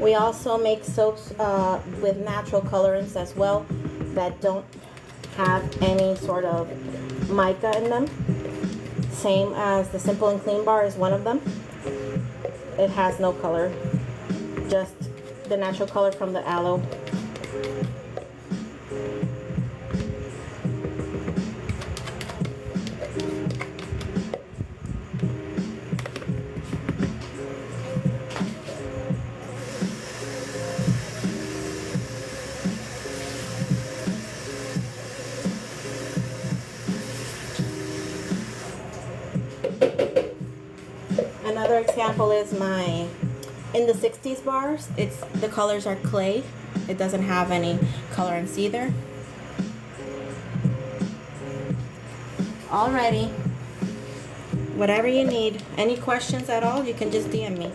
We also make soaps with natural colorants as well that don't have any sort of mica in them. Same as the Simple and Clean bar is one of them. It has no color, just the natural color from the aloe. Another example is my in the 60s bars. The colors are clay. It doesn't have any colorants either. Alrighty. Whatever you need. Any questions at all, you can just DM me.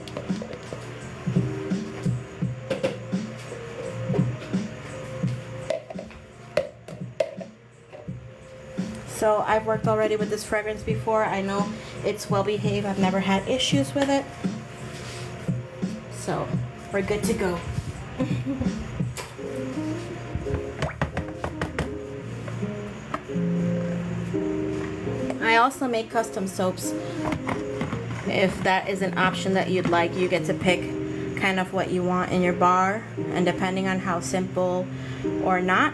So I've worked already with this fragrance before. I know it's well behaved. I've never had issues with it. So we're good to go. I also make custom soaps. If that is an option that you'd like, you get to pick kind of what you want in your bar, and depending on how simple or not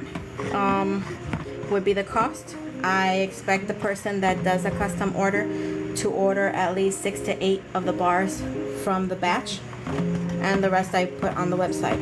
would be the cost. I expect the person that does a custom order to order at least 6 to 8 of the bars from the batch, and the rest I put on the website.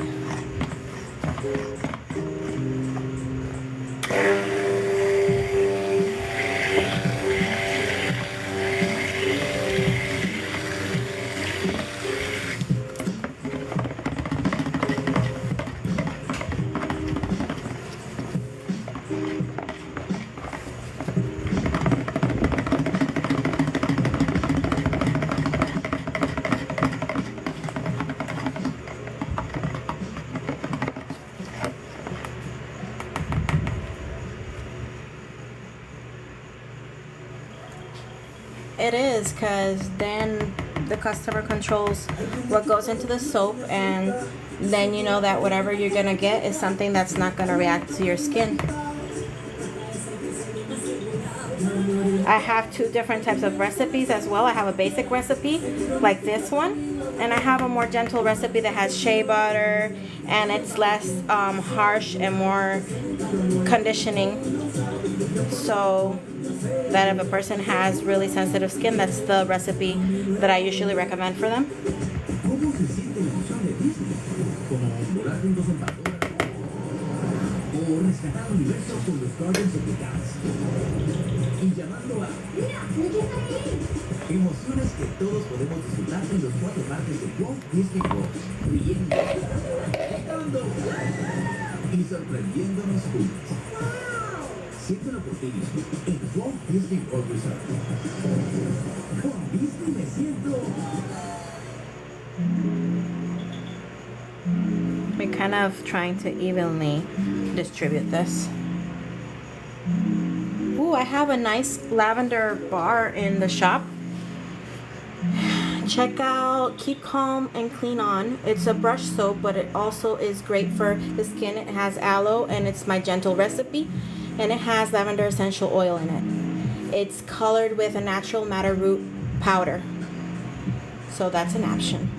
It is, because then the customer controls what goes into the soap, and then you know that whatever you're gonna get is something that's not gonna react to your skin. I have 2 different types of recipes as well. I have a basic recipe like this one, and I have a more gentle recipe that has shea butter, and it's less harsh and more conditioning, so that if a person has really sensitive skin, that's the recipe that I usually recommend for them. Emociones que todos podemos disfrutar en los 4 parques de Walt Disney World, riendo y sorprendiéndonos juntos. Siéntelo por ti mismo en Walt Disney World Resort. Con Disney me siento. We're kind of trying to evenly distribute this. Ooh, I have a nice lavender bar in the shop. Check out Keep Calm and Clean On. It's a brush soap, but it also is great for the skin. It has aloe, and it's my gentle recipe, and it has lavender essential oil in it. It's colored with a natural madder root powder, so that's an option.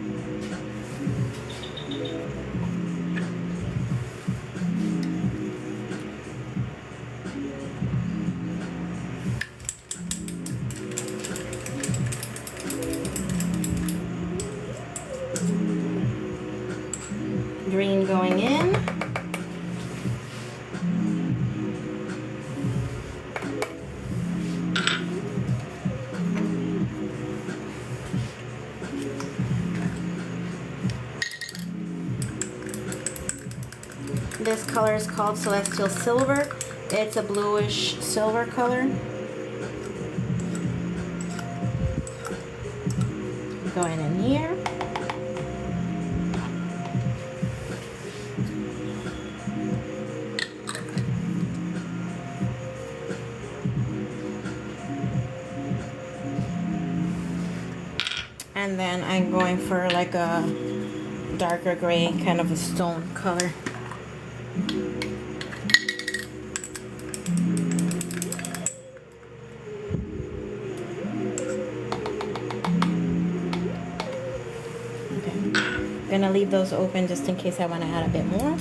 Green going in. This color is called Celestial Silver. It's a bluish silver color. Going in here. And then I'm going for like a darker gray, kind of a stone color. I'm gonna leave those open just in case I want to add a bit more.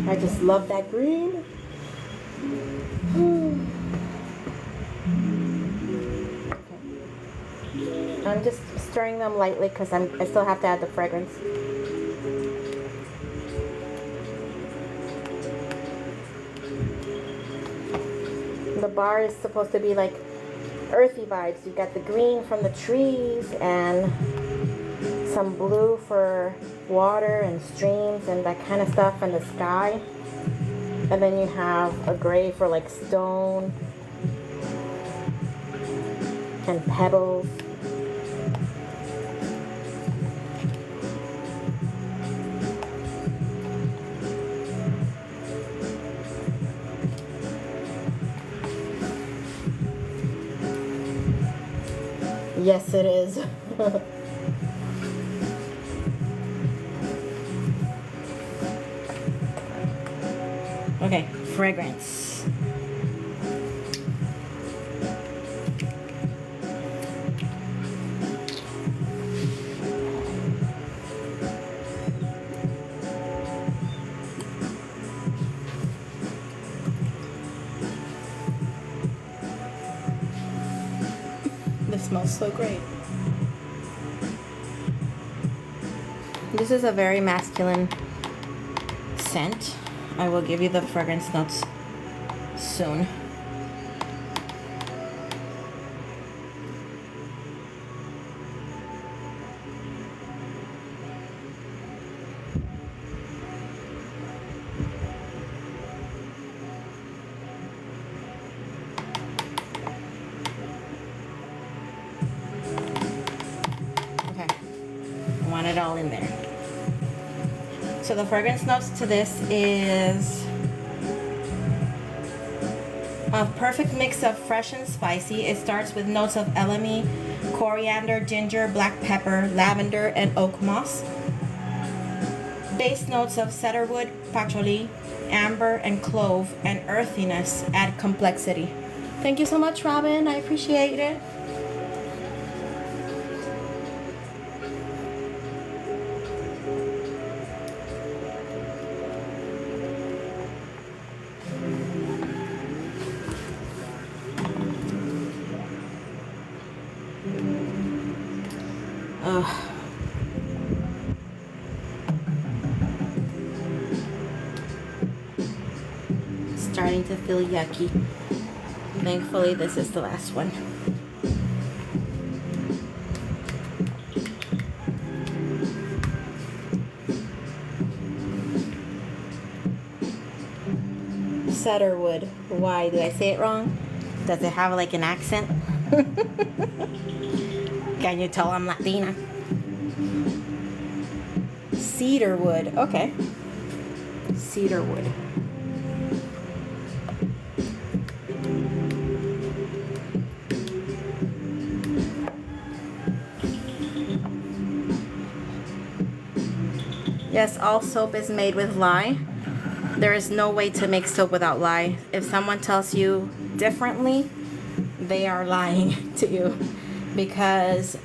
I just love that green. Okay. I'm just stirring them lightly because I still have to add the fragrance. The bar is supposed to be like earthy vibes. You got the green from the trees and some blue for water and streams and that kind of stuff in the sky, and then you have a gray for like stone and pebbles. Yes, it is. Okay, fragrance. This smells so great. This is a very masculine scent. I will give you the fragrance notes soon. Okay, I want it all in there. So the fragrance notes to this is a perfect mix of fresh and spicy. It starts with notes of elemi, coriander, ginger, black pepper, lavender, and oakmoss. Base notes of cedarwood, patchouli, amber, and clove, and earthiness add complexity. Thank you so much, Robin. I appreciate it. Starting to feel yucky. Thankfully, this is the last one. Cedarwood. Why? Did I say it wrong? Does it have like an accent? Can you tell I'm Latina? Cedarwood. Okay. Cedarwood. Yes, all soap is made with lye. There is no way to make soap without lye. If someone tells you differently, they are lying to you, because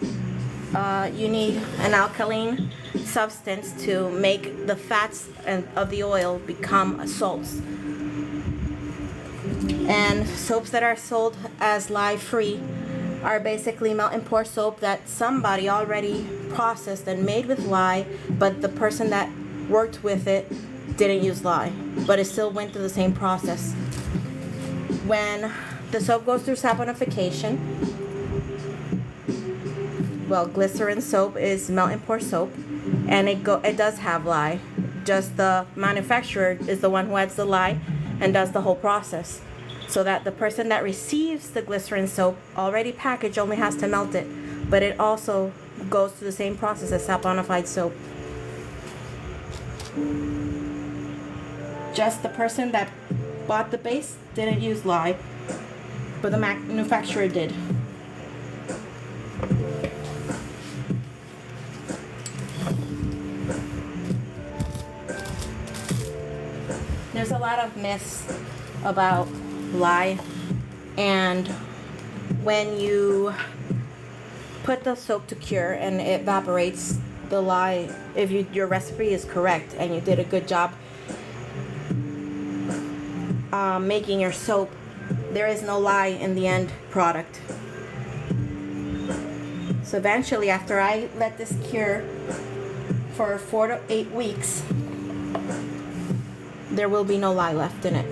you need an alkaline substance to make the fats of the oil become salts. And soaps that are sold as lye-free are basically melt and pour soap that somebody already processed and made with lye, but the person that worked with it didn't use lye, but it still went through the same process. When the soap goes through saponification, well, glycerin soap is melt and pour soap, and it does have lye. Just the manufacturer is the one who adds the lye and does the whole process, so that the person that receives the glycerin soap already packaged only has to melt it, but it also goes through the same process as saponified soap. Just the person that bought the base didn't use lye, but the manufacturer did. There's a lot of myths about lye, and when you put the soap to cure and it evaporates the lye, if your recipe is correct and you did a good job making your soap, there is no lye in the end product. So eventually, after I let this cure for 4 to 8 weeks, there will be no lye left in it.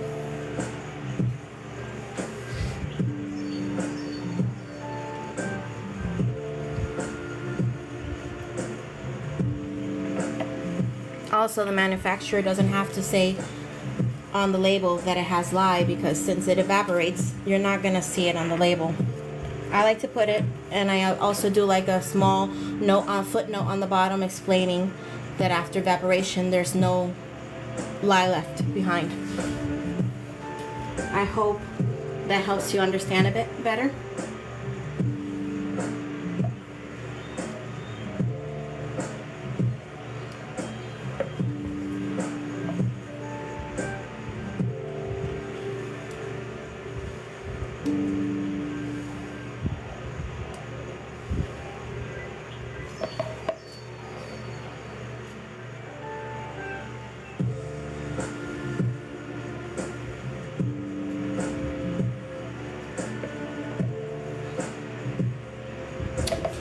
Also, the manufacturer doesn't have to say on the label that it has lye, because since it evaporates, you're not gonna see it on the label. I like to put it, and I also do like a small note, footnote on the bottom explaining that after evaporation there's no lye left behind. I hope that helps you understand a bit better.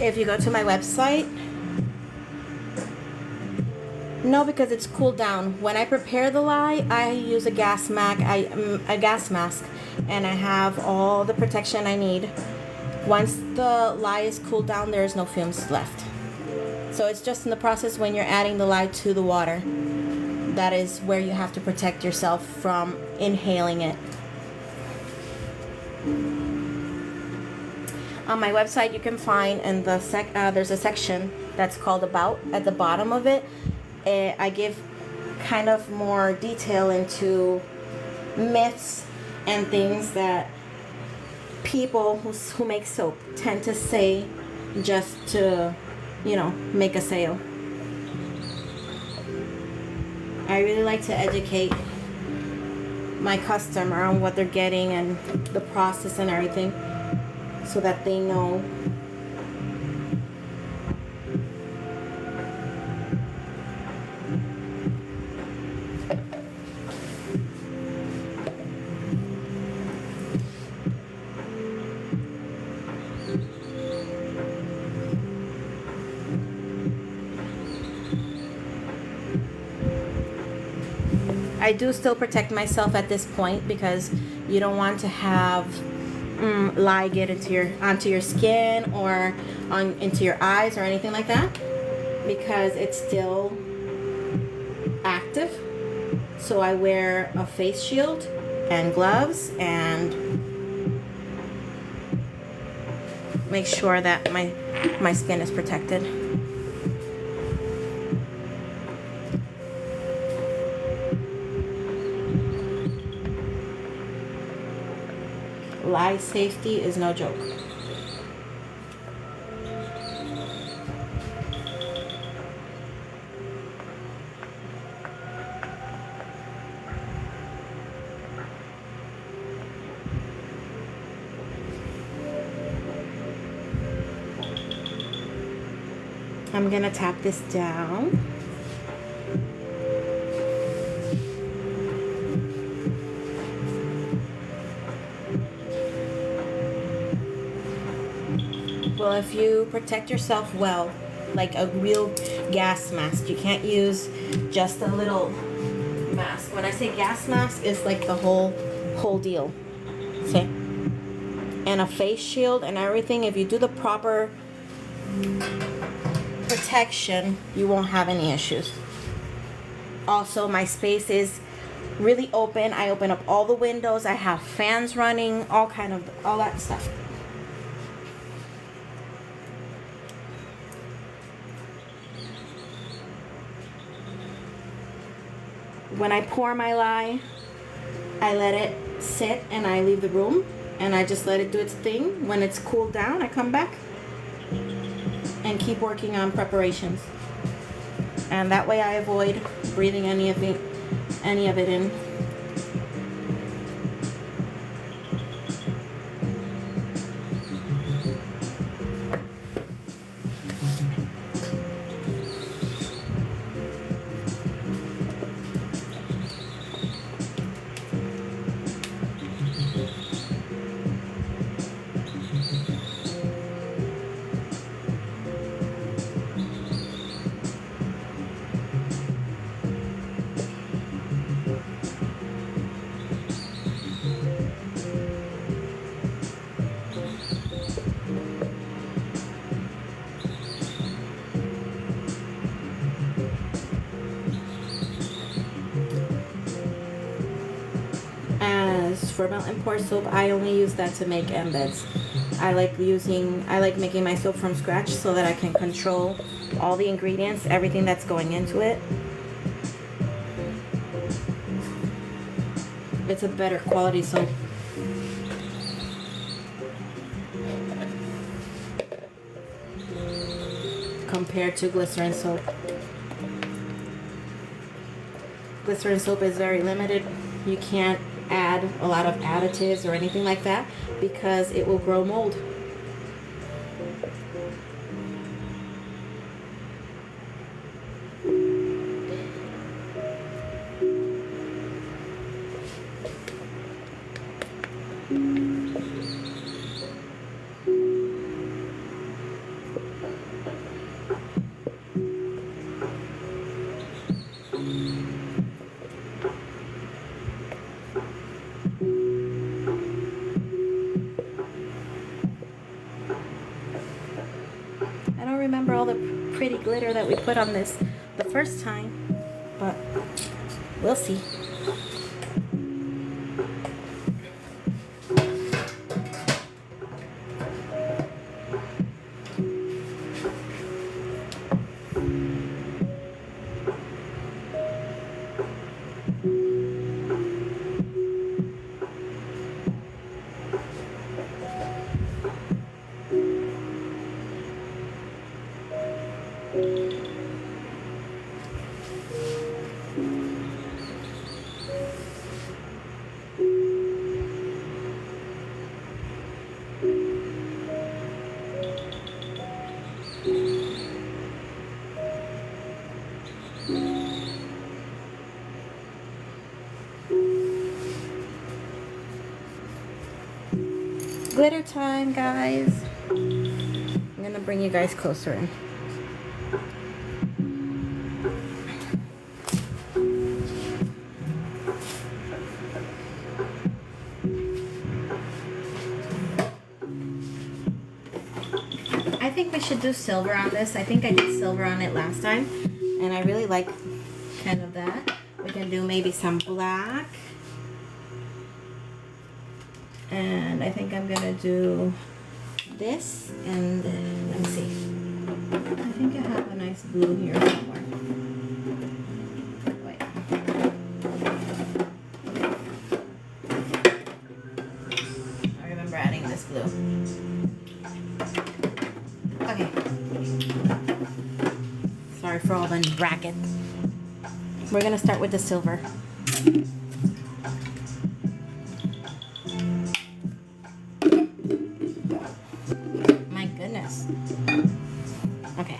If you go to my website, no, because it's cooled down. When I prepare the lye, I use a gas mask, and I have all the protection I need. Once the lye is cooled down, there is no fumes left. So it's just in the process when you're adding the lye to the water, that is where you have to protect yourself from inhaling it. On my website, you can find in the there's a section that's called About. At the bottom of it, I give kind of more detail into myths and things that people who make soap tend to say just to, make a sale. I really like to educate my customer on what they're getting and the process and everything, so that they know. I do still protect myself at this point, because you don't want to have lye get onto your skin or into your eyes or anything like that, because it's still active. So I wear a face shield and gloves and make sure that my skin is protected. Lye safety is no joke. I'm gonna tap this down. Well, if you protect yourself well, like a real gas mask, you can't use just a little mask. When I say gas mask, it's like the whole deal. Okay? And a face shield and everything, if you do the proper protection, you won't have any issues. Also, my space is really open. I open up all the windows. I have fans running, all that stuff. When I pour my lye, I let it sit and I leave the room and I just let it do its thing. When it's cooled down, I come back and keep working on preparations. And that way I avoid breathing any of it in. As for melt and pour soap, I only use that to make embeds. I like making my soap from scratch so that I can control all the ingredients, everything that's going into it. It's a better quality soap. Compared to glycerin soap. Glycerin soap is very limited. You can't add a lot of additives or anything like that because it will grow mold. I don't remember all the pretty glitter that we put on this the first time, but we'll see. Glitter time, guys. I'm gonna bring you guys closer in. I think we should do silver on this. I think I did silver on it last time, and I really like kind of that. We can do maybe some black. And I think I'm gonna do this, and then, let me see. I think I have a nice blue here somewhere. Wait. I remember adding this blue. Okay. Sorry for all the racket. We're gonna start with the silver. Okay.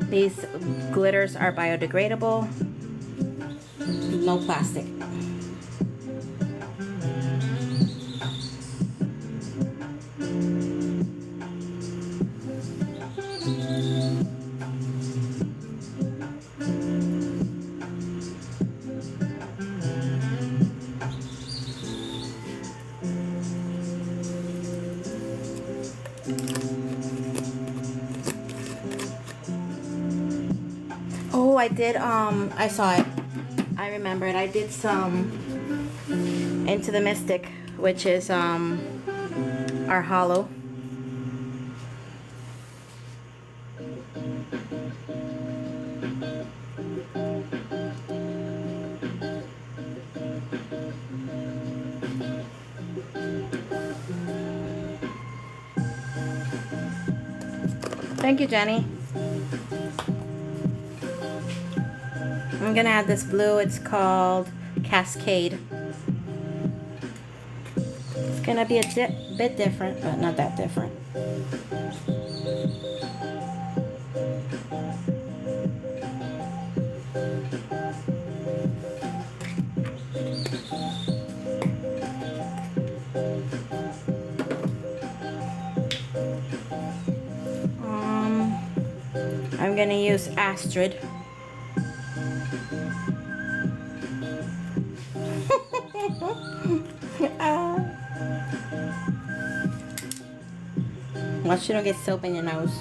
These glitters are biodegradable, no plastic. Oh, I did, I saw it. I remembered. I did some Into the Mystic, which is, our hollow. Thank you, Jenny. I'm gonna add this blue. It's called Cascade. It's gonna be a bit different, but not that different. I'm gonna use Astrid. Watch you don't get soap in your nose.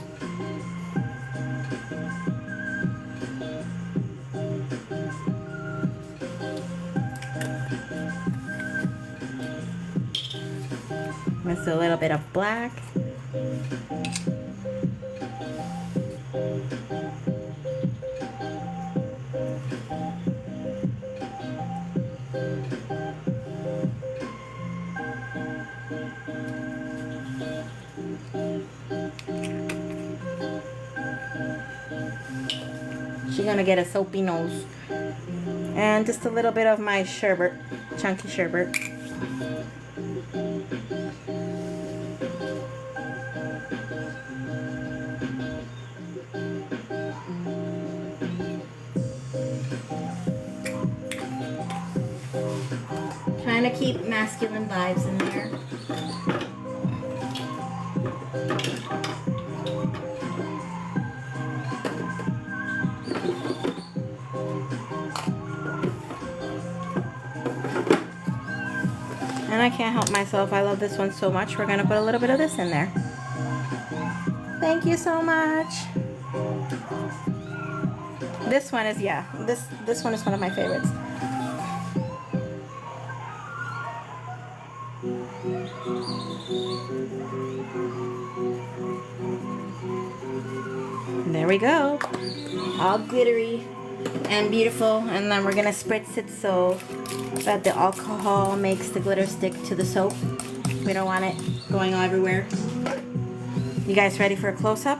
With a little bit of black. She's gonna get a soapy nose. And just a little bit of my sherbet, chunky sherbet. Trying to keep masculine vibes in there. And I can't help myself. I love this one so much. We're going to put a little bit of this in there. Thank you so much. This one is, yeah, this one is one of my favorites. There we go. All glittery and beautiful. And then we're going to spritz it so that the alcohol makes the glitter stick to the soap. We don't want it going everywhere. You guys ready for a close-up?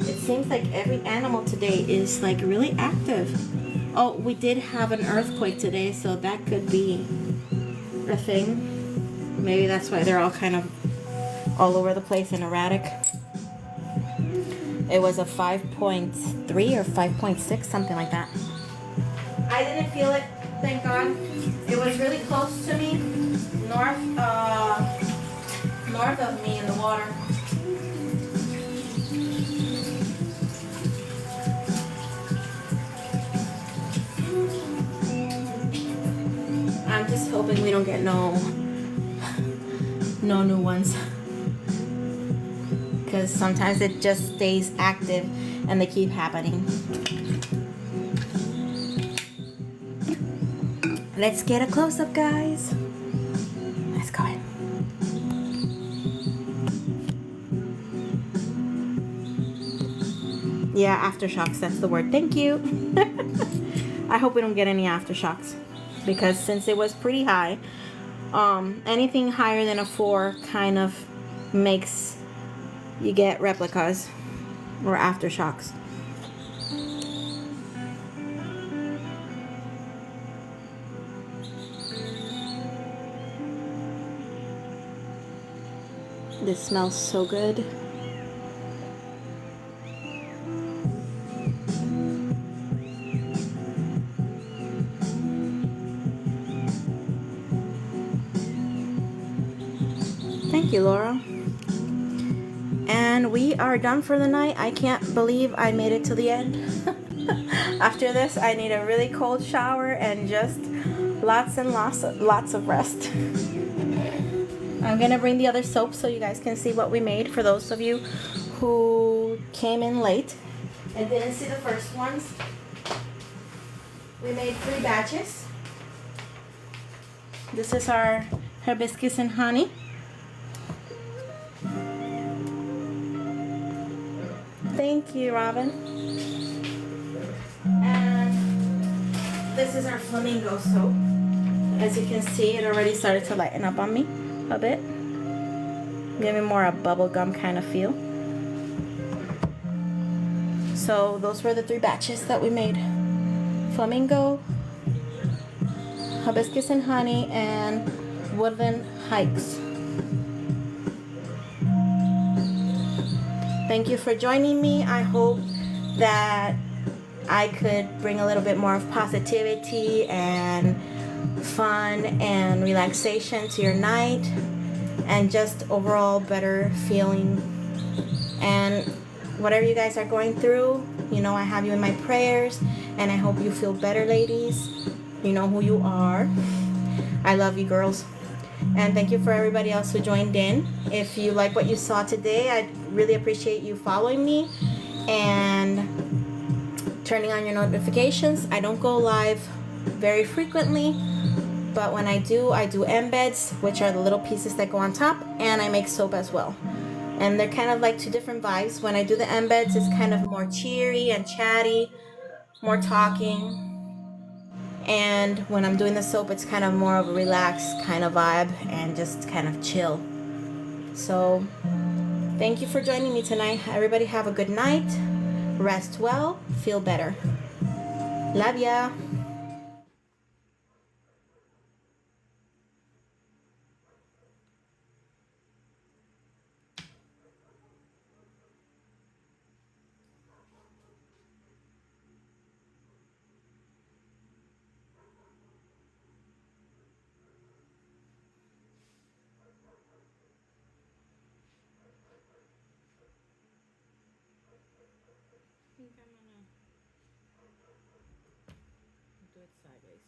It seems like every animal today is like really active. Oh, we did have an earthquake today, so that could be a thing. Maybe that's why they're all kind of all over the place and erratic. It was a 5.3 or 5.6, something like that. I didn't feel it, thank God. It was really close to me, north of me in the water. I'm just hoping we don't get no new ones. Because sometimes it just stays active and they keep happening. Let's get a close-up, guys. Let's go ahead. Yeah, aftershocks, that's the word. Thank you. I hope we don't get any aftershocks. Because since it was pretty high, anything higher than a 4 kind of makes you get replicas or aftershocks. This smells so good. Thank you, Laura. And we are done for the night. I can't believe I made it to the end. After this, I need a really cold shower and just lots and lots of rest. I'm gonna bring the other soap so you guys can see what we made for those of you who came in late and didn't see the first ones. We made 3 batches. This is our hibiscus and honey. Thank you, Robin. And this is our flamingo soap. As you can see, it already started to lighten up on me a bit. Giving more a bubblegum kind of feel. So those were the 3 batches that we made. Flamingo, hibiscus and honey, and woodland hikes. Thank you for joining me. I hope that I could bring a little bit more of positivity and fun and relaxation to your night, and just overall better feeling. And whatever you guys are going through, you know I have you in my prayers, and I hope you feel better, ladies. You know who you are. I love you, girls. And thank you for everybody else who joined in. If you like what you saw today, I'd really appreciate you following me and turning on your notifications. I don't go live very frequently, but when I do embeds, which are the little pieces that go on top, and I make soap as well. And they're kind of like 2 different vibes. When I do the embeds, it's kind of more cheery and chatty, more talking. And when I'm doing the soap, it's kind of more of a relaxed kind of vibe and just kind of chill. So thank you for joining me tonight. Everybody have a good night. Rest well. Feel better. Love ya. I think I'm gonna do it sideways.